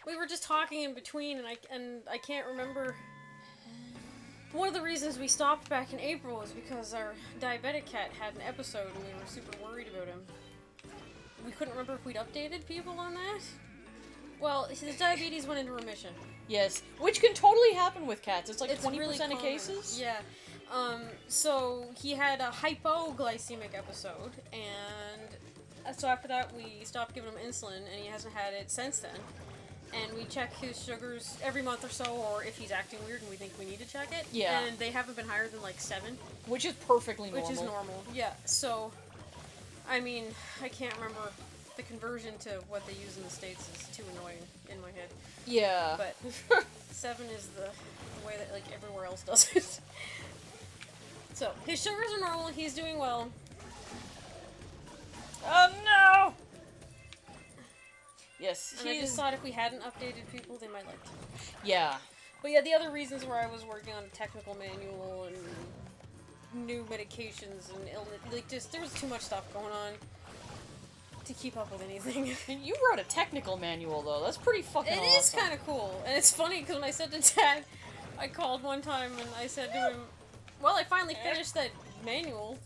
We were just talking in between, and I can't remember. One of the reasons we stopped back in April was because our diabetic cat had an episode and we were super worried about him. We couldn't remember if we'd updated people on that. Well, his diabetes went into remission. Yes, which can totally happen with cats. It's like 20% really of cases. Yeah. So he had a hypoglycemic episode, and so after that we stopped giving him insulin, and he hasn't had it since then. And we check his sugars every month or so, or if he's acting weird and we think we need to check it. Yeah. And they haven't been higher than like 7. Which is perfectly normal. Which is normal, yeah. So, I mean, I can't remember. The conversion to what they use in the States is too annoying in my head. Yeah. But 7 is the way that, like, everywhere else does it. So, his sugars are normal, he's doing well. Oh no! Yes, And I just thought if we hadn't updated people, they might like to. Yeah. But yeah, the other reasons where I was working on a technical manual and new medications and illness, like, just, there was too much stuff going on to keep up with anything. And you wrote a technical manual, though. That's pretty fucking awesome. It is kind of cool. And it's funny, because when I said to Dad, I called one time and I said to him, well, I finally finished that manual,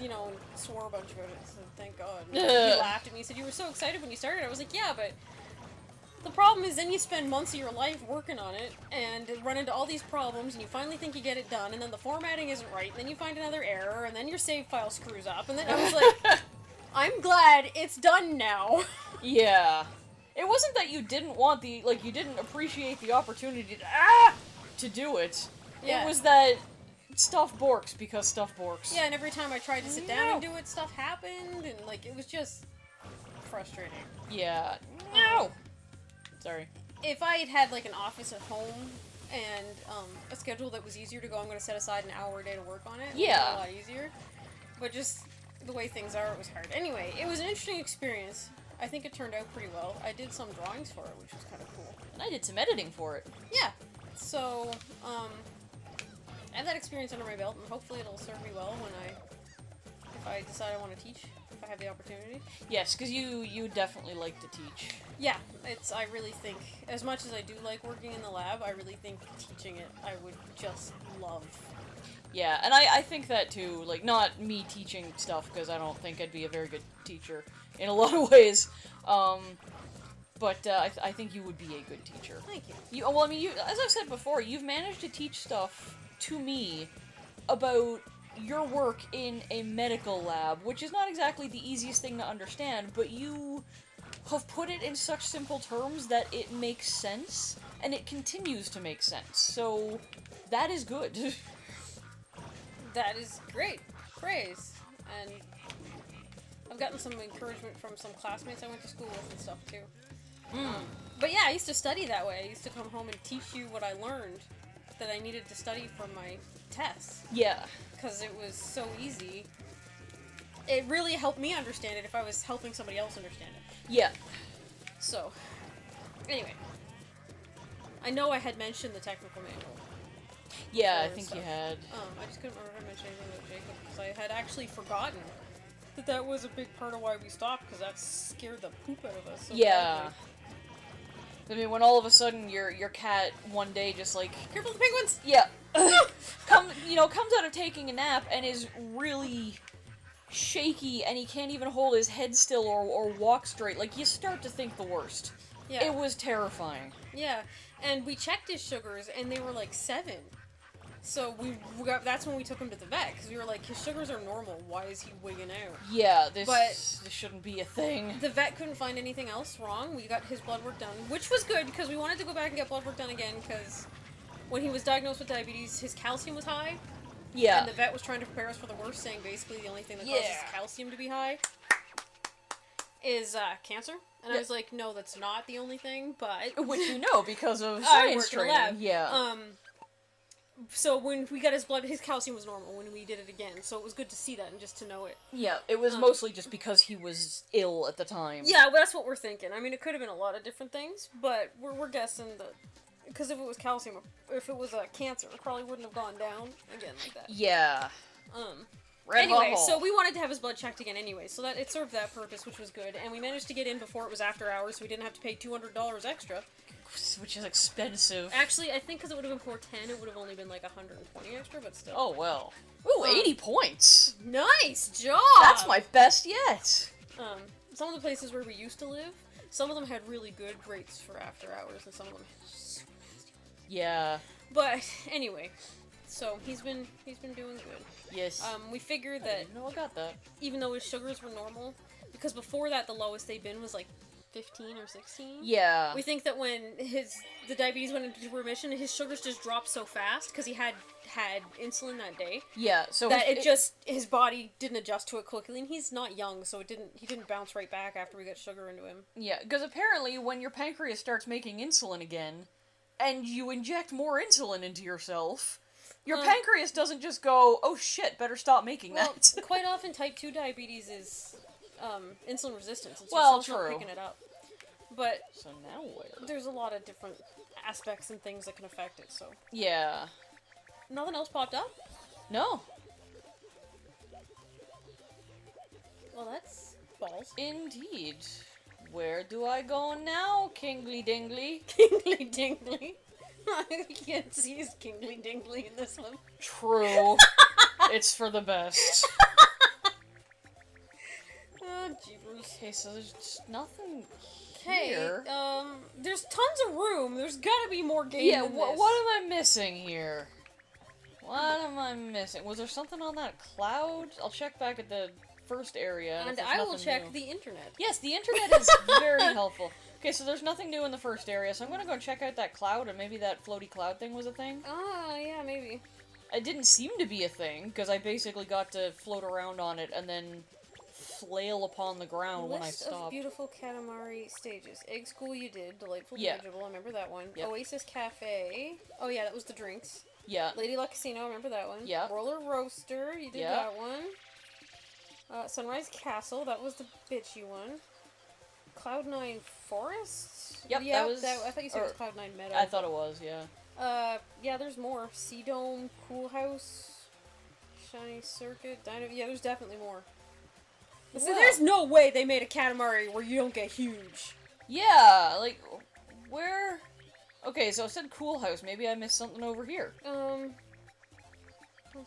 you know, and swore a bunch about it, so thank God. And he laughed at me. He said, you were so excited when you started. I was like, yeah, but the problem is then you spend months of your life working on it and run into all these problems, and you finally think you get it done, and then the formatting isn't right, and then you find another error, and then your save file screws up, and then I was like, I'm glad it's done now. Yeah. It wasn't that you didn't want you didn't appreciate the opportunity to do it. Yeah. It was that stuff borks because stuff borks. Yeah, and every time I tried to sit down and do it, stuff happened, and, like, it was just frustrating. Yeah. No! Sorry. If I had had, like, an office at home and a schedule that was easier to go, I'm going to set aside an hour a day to work on it. Yeah. It was a lot easier. But just the way things are, it was hard. Anyway, it was an interesting experience. I think it turned out pretty well. I did some drawings for it, which was kind of cool. And I did some editing for it. Yeah. So, I have that experience under my belt, and hopefully it'll serve me well if I decide I want to teach, if I have the opportunity. Yes, because you definitely like to teach. Yeah, I really think, as much as I do like working in the lab, I really think teaching it, I would just love. Yeah, and I think that too, like, not me teaching stuff, because I don't think I'd be a very good teacher in a lot of ways, but I think you would be a good teacher. Thank you. Well, I mean, as I've said before, you've managed to teach stuff to me about your work in a medical lab, which is not exactly the easiest thing to understand, but you have put it in such simple terms that it makes sense, and it continues to make sense, so that is good. That is great. Praise. And I've gotten some encouragement from some classmates I went to school with and stuff, too. But yeah, I used to study that way. I used to come home and teach you what I learned that I needed to study for my tests. Yeah. Because it was so easy. It really helped me understand it if I was helping somebody else understand it. Yeah. So, anyway. I know I had mentioned the technical manual. Yeah, I think you had. I just couldn't remember if I mentioned anything about Jacob, because I had actually forgotten that was a big part of why we stopped, because that scared the poop out of us. So Yeah. badly. I mean, when all of a sudden your cat one day just like... Careful of the penguins! Yeah. comes out of taking a nap and is really shaky, and he can't even hold his head still or walk straight. Like, you start to think the worst. Yeah. It was terrifying. Yeah, and we checked his sugars, and they were like 7. So that's when we took him to the vet, because we were like, his sugars are normal, why is he wigging out? Yeah, this shouldn't be a thing. The vet couldn't find anything else wrong. We got his blood work done, which was good, because we wanted to go back and get blood work done again, because when he was diagnosed with diabetes, his calcium was high. Yeah. And the vet was trying to prepare us for the worst, saying basically the only thing that causes calcium to be high is cancer. And I was like, no, that's not the only thing, but... Which you know, because of science training. Lab. Yeah. So when we got his blood, his calcium was normal when we did it again, so it was good to see that and just to know it. Yeah, it was mostly just because he was ill at the time. Yeah, well, that's what we're thinking. I mean, it could have been a lot of different things, but we're guessing that... Because if it was calcium, if it was cancer, it probably wouldn't have gone down again like that. Yeah. Anyway, so we wanted to have his blood checked again anyway, so that it served that purpose, which was good, and we managed to get in before it was after hours, so we didn't have to pay $200 extra. Which is expensive. Actually, I think because it would have been 410, it would have only been like 120 extra, but still. Oh, well. Ooh, 80 points! Nice job! That's my best yet! Some of the places where we used to live, some of them had really good rates for after hours, and some of them had super nasty ones. Yeah. But, anyway, so he's been doing good. Yes. We figured that... I didn't know I got that. Even though his sugars were normal, because before that the lowest they'd been was like 15 or 16. Yeah. We think that when the diabetes went into remission, his sugars just dropped so fast because he had insulin that day. Yeah, so that his body didn't adjust to it quickly, and he's not young, so he didn't bounce right back after we got sugar into him. Yeah, because apparently when your pancreas starts making insulin again, and you inject more insulin into yourself, your pancreas doesn't just go, oh shit, better stop making that. Quite often type 2 diabetes is insulin resistance. It's well, true. Not picking it up. But so now where? There's a lot of different aspects and things that can affect it, so. Yeah. Nothing else popped up? No. Well, that's balls. Indeed. Where do I go now, Kingly Dingly? Kingly Dingly? I can't see his Kingly Dingly in this one. True. It's for the best. Oh, jeepers. Okay, so there's just nothing Hey, here. There's tons of room. There's gotta be more game Yeah, than this. what am I missing here? What am I missing? Was there something on that cloud? I'll check back at the first area. And I will check the internet. Yes, the internet is very helpful. Okay, so there's nothing new in the first area, so I'm gonna go check out that cloud, and maybe that floaty cloud thing was a thing. Ah, yeah, maybe. It didn't seem to be a thing, because I basically got to float around on it and then flail upon the ground when I List stopped. of beautiful Katamari stages. Egg School you did. Delightful Yeah. Dirigible, I remember that one. Yep. Oasis Cafe. Oh yeah, that was the drinks. Yeah. Lady Luck Casino, I remember that one. Yeah. Roller Roaster, you did that one. Sunrise Castle, that was the bitchy one. Cloud9 Forest? Yep, yeah, that was... I thought you said it was Cloud9 Meadow. I thought it was, yeah. Yeah, there's more. Sea Dome, Cool House, Shiny Circuit, Dino... Yeah, there's definitely more. So Well, there's no way they made a Katamari where you don't get huge. yeah, like, where... Okay, so it said Cool House. Maybe I missed something over here.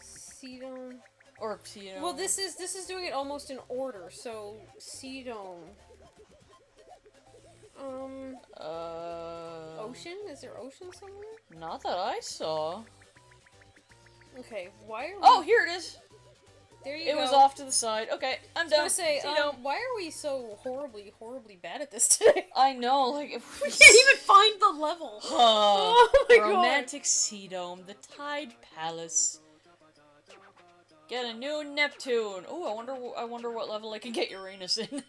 Sea Dome... Or, you know... Well, this is doing it almost in order, so Sea Dome... Ocean? Is there ocean somewhere? Not that I saw. Okay, why are we... Oh, here it is! There you go. It was off to the side. Okay, I'm done. I was gonna say, See, why are we so horribly bad at this today? I know, like... If We can't even find the level! Oh my god! Romantic Sea Dome, the Tide Palace. Get a new Neptune. Oh, I wonder what level I can get Uranus in.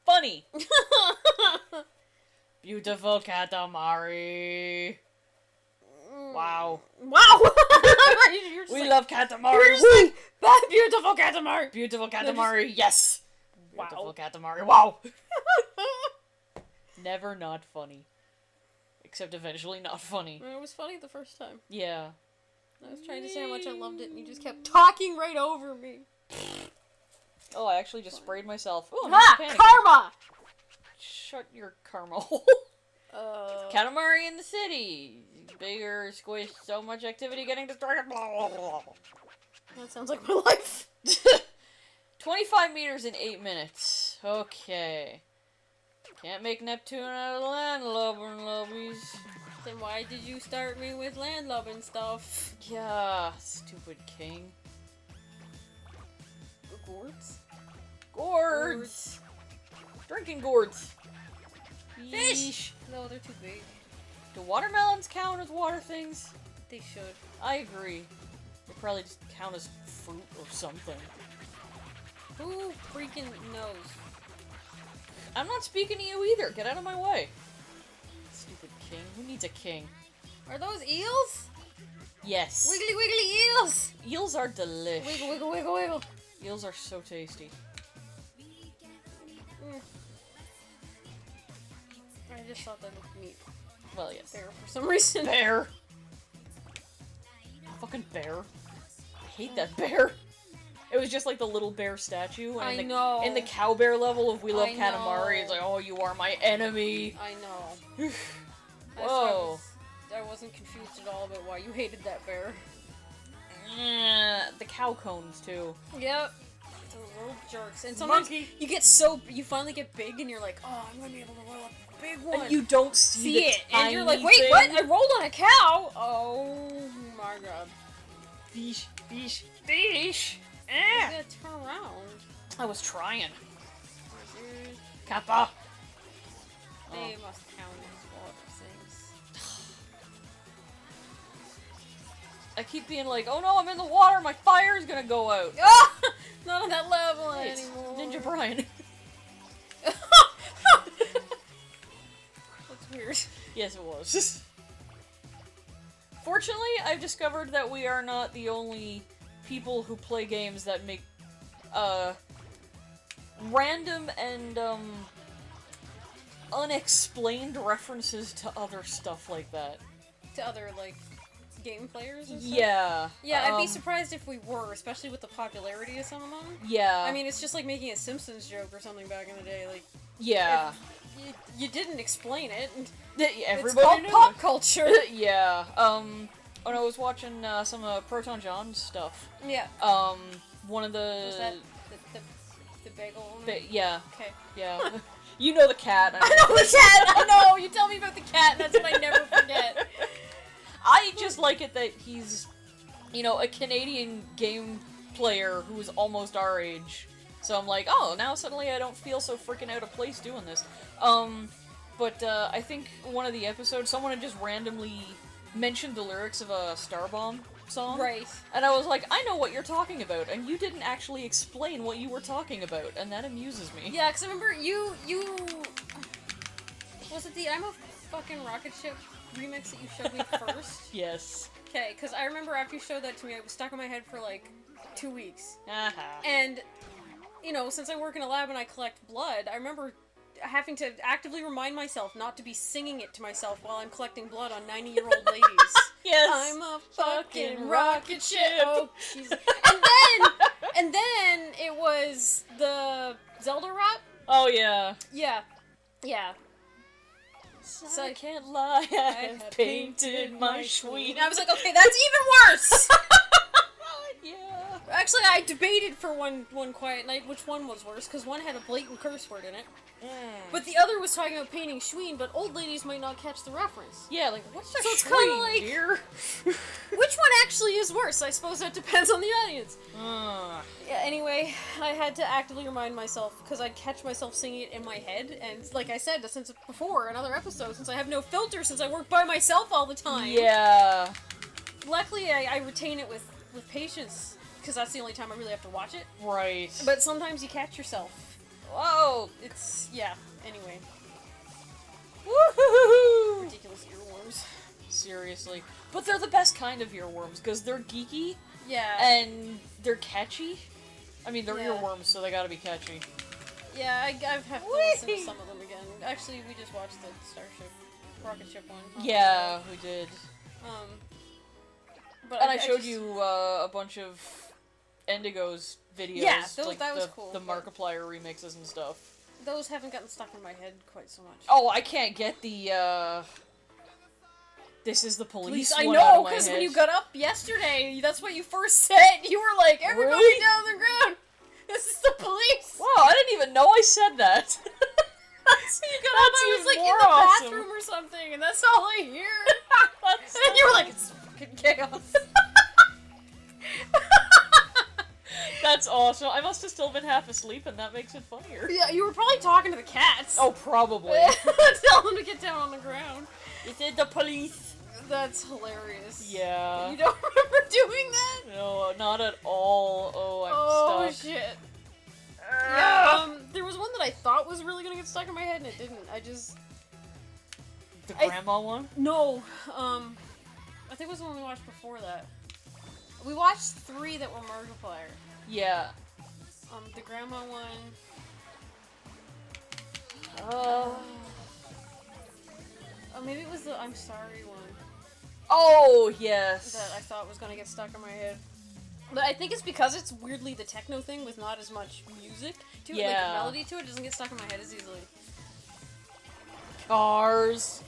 Funny. Beautiful Katamari. Wow. Wow! We love Katamari. You're just like, that beautiful Katamari! Beautiful Katamari, yes! Wow. Beautiful Katamari, wow! Never not funny. Except eventually not funny. It was funny the first time. Yeah. I was trying to say how much I loved it, and you just kept talking right over me. Oh, I actually just sprayed myself. Oh, Karma! Shut your karma hole. Katamari in the city. Bigger, squish, so much activity getting distracted. That sounds like my life. 25 meters in 8 minutes. Okay. Can't make Neptune out of the landlubber lobbies. Then why did you start me with landlubbing stuff? Yeah, stupid king. Gourds? Gourds! Drinking gourds. Fish! No, they're too big. Do watermelons count as water things? They should. I agree. They probably just count as fruit or something. Who freaking knows? I'm not speaking to you either. Get out of my way. Stupid king. Who needs a king? Are those eels? Yes. Wiggly wiggly eels! Eels are delish. Wiggle wiggle wiggle wiggle. Eels are so tasty. I just thought that looked neat. Well, yes. Bear for some reason. Bear! Fucking bear. I hate that bear. It was just like the little bear statue. And I in the, know. In the cow bear level of We Love I Katamari, know. it's like, oh, you are my enemy. I know. Whoa. I wasn't confused at all about why you hated that bear. The cow cones, too. Yep. Those little jerks. And sometimes you finally get big and you're like, oh, I'm gonna be able to roll up a big one. And you don't see it. The And you're like, tiny wait, thing. what? I rolled on a cow? Oh my god. Fish. You gotta turn around. I was trying. Dude, Kappa. they must count as water things. I keep being like, oh no, I'm in the water, my fire's gonna go out. Not on that level Hey, it's anymore. Ninja Brian. That's weird. Yes, it was. Fortunately, I've discovered that we are not the only people who play games that make, random and, unexplained references to other stuff like that. To other, like, game players and stuff? Yeah. Yeah, I'd be surprised if we were, especially with the popularity of some of them. Yeah. I mean, it's just like making a Simpsons joke or something back in the day. Like, yeah. you didn't explain it. Everybody It's called knew pop it. culture. Yeah. When I was watching some Proton John's stuff, Yeah. one of the Was that the bagel owner? yeah, Okay. yeah. You know the cat. I know the cat! I know! You tell me about the cat, and that's what I never forget. I just like it that he's, you know, a Canadian game player who is almost our age. So I'm like, oh, now suddenly I don't feel so freaking out of place doing this. But I think one of the episodes, someone had just randomly mentioned the lyrics of a Starbomb song. Right. And I was like, I know what you're talking about, and you didn't actually explain what you were talking about, and that amuses me. Yeah, because I remember you... Was it the I'm a fucking rocket ship remix that you showed me first? Yes. Okay, because I remember after you showed that to me, it was stuck in my head for like 2 weeks. Uh-huh. And, you know, since I work in a lab and I collect blood, I remember having to actively remind myself not to be singing it to myself while I'm collecting blood on 90-year-old ladies. Yes. I'm a fucking rocket ship. Oh, Jesus. And then it was the Zelda rap. Oh, yeah. Yeah. So I can't lie, I have painted my schween. schween. I was like, okay, that's even worse! Yeah. Actually, I debated for one quiet night which one was worse, because one had a blatant curse word in it. But the other was talking about painting schween, but old ladies might not catch the reference. Yeah, like, what's a So it's schween, kinda like- dear? Which one actually is worse? I suppose that depends on the audience. Yeah, anyway, I had to actively remind myself, because I'd catch myself singing it in my head, and like I said, since before, another episode, since I have no filter, since I work by myself all the time. Yeah. Luckily, I retain it with patience, because that's the only time I really have to watch it. Right. But sometimes you catch yourself. Whoa! It's, yeah, anyway. Woohoo! Ridiculous earworms. Seriously. But they're the best kind of earworms, because they're geeky, Yeah. and they're catchy. I mean, they're Yeah. earworms, so they gotta be catchy. Yeah, I've had to listen to some of them again. Actually, we just watched the Starship, Rocket Ship one. Yeah, we did. But And I showed you a bunch of Indigo's videos. Yeah, like that was the, cool, The but- Markiplier remixes and stuff. Those haven't gotten stuck in my head quite so much. Oh, I can't get the, This is the police I one know, out of my because when head. you got up yesterday, that's what you first said. You were like, everybody Really? down the ground! This is the police! Wow, I didn't even know I said that. So you got up, I was like in more the awesome. bathroom or something, and that's all I hear. That's And then you were like, it's fucking chaos. That's awesome. I must have still been half asleep, and that makes it funnier. Yeah, you were probably talking to the cats. Oh, probably. Tell them to get down on the ground. Is it the police? That's hilarious. Yeah. You don't remember doing that? No, not at all. Oh, I'm Oh, stuck. shit. Yeah, there was one that I thought was really gonna get stuck in my head, and it didn't. The grandma one? No, I think it was the one we watched before that. We watched 3 that were Markiplier. Yeah. The grandma one. Oh, Maybe it was the I'm sorry one oh, yes. that I thought was gonna get stuck in my head. But I think it's because it's weirdly the techno thing with not as much music to it, like Yeah. melody to it, doesn't get stuck in my head as easily. Cars.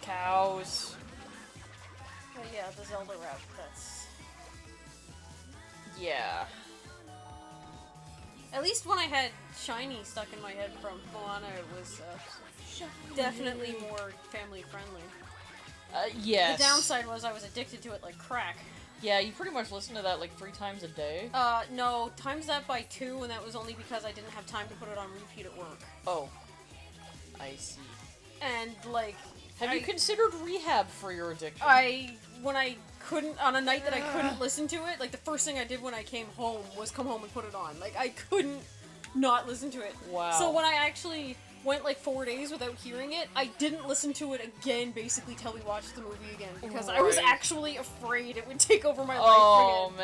Cows. But yeah, the Zelda rap, that's... Yeah. At least when I had Shiny stuck in my head from Moana, it was definitely more family friendly. Yes. The downside was I was addicted to it like crack. Yeah, you pretty much listen to that like 3 times a day. No, times that by 2, and that was only because I didn't have time to put it on repeat at work. Oh. I see. And, like... Have you considered rehab for your addiction? When I couldn't, on a night that I couldn't listen to it, like, the first thing I did when I came home was come home and put it on. Like, I couldn't not listen to it. Wow. So when I actually went, like, 4 days without hearing it, I didn't listen to it again, basically, till we watched the movie again. Because I was actually afraid it would take over my life Oh, again.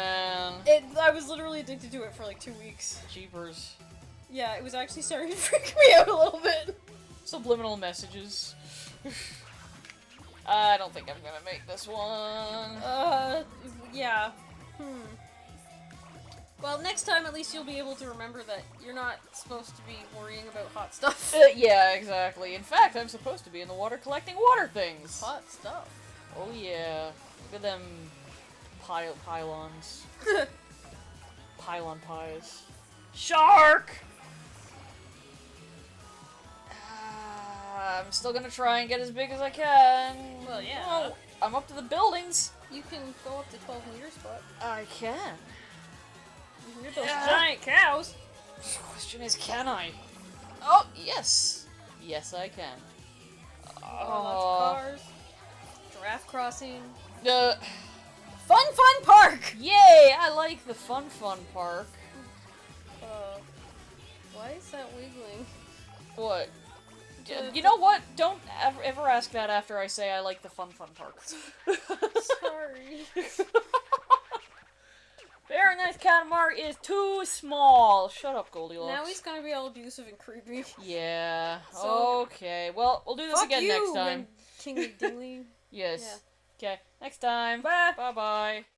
man. I was literally addicted to it for, like, 2 weeks. Jeepers. Yeah, it was actually starting to freak me out a little bit. Subliminal messages. I don't think I'm gonna make this one. Yeah. Well, next time at least you'll be able to remember that you're not supposed to be worrying about hot stuff. Yeah, exactly. In fact, I'm supposed to be in the water collecting water things. Hot stuff. Oh yeah. Look at them pylons. Pylon pies. Shark! I'm still gonna try and get as big as I can. Well, yeah. Oh, I'm up to the buildings. You can go up to 12 meter spot. I can. You can get those giant cows. The question is, can I? Oh, yes. Yes, I can. Lots of cars. Giraffe crossing. Fun Park! Yay! I like the fun park. Why is that wiggling? What? You know what? Don't ever ask that after I say I like the fun park. Sorry. Very nice Katamari is too small. Shut up, Goldilocks. Now he's gonna be all abusive and creepy. Yeah. So, okay. Well, we'll do this again next time. Kingly Dingley. Yes. Yeah. Okay. Next time. Bye. Bye-bye.